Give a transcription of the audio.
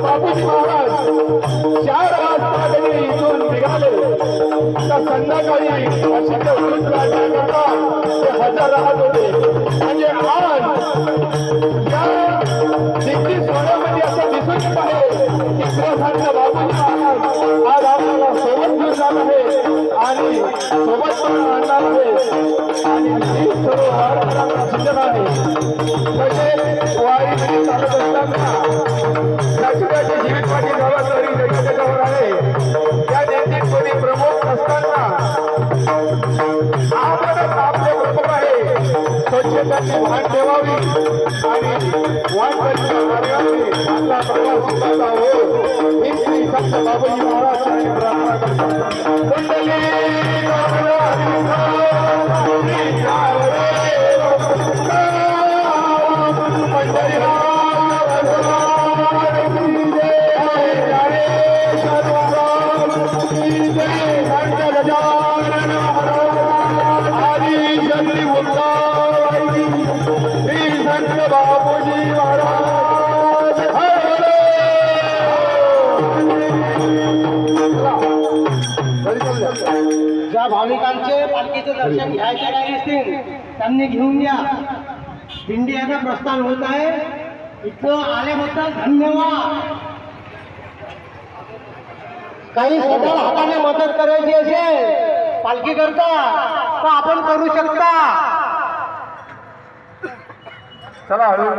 बापूजी महाराज 4 वाजता त्यांनी इथून निघाले तर संध्याकाळी अशी उठून राहण्याकरता ते हजर राहत होते. म्हणजे आज या दिंडी सोहळ्यामध्ये असं दिसून येत आहे की श्रीसंत बापूजी महाराज आज आपल्याला सोबत घेऊन जात आहे आणि सोबत पण आणणार आहे आणि सर्व चिंतन आहे. तसे वारीमध्ये चालत असताना जीवितवाणी जबाबदारी त्याच्यावर आहे. त्या दिंडीत कोणी प्रमुख असताना आपणच आपले प्रमुख आहे स्वच्छतेची भान ठेवावी आणि वाटचालीच्या मार्गाने आपला प्रवास सुद्धा हो ही श्री संत बापूजी महाराज प्रार्थना करतात. ज्या भाविकांचे पालखीचे दर्शन घ्यायचे नाही असतील त्यांनी घेऊन या. दिंडी आता प्रस्थान होत आहे. इथं आल्याबद्दल धन्यवाद. काही स्वतः हाताने मदत करायची असेल पालखी करता तर आपण करू शकता. चला हळू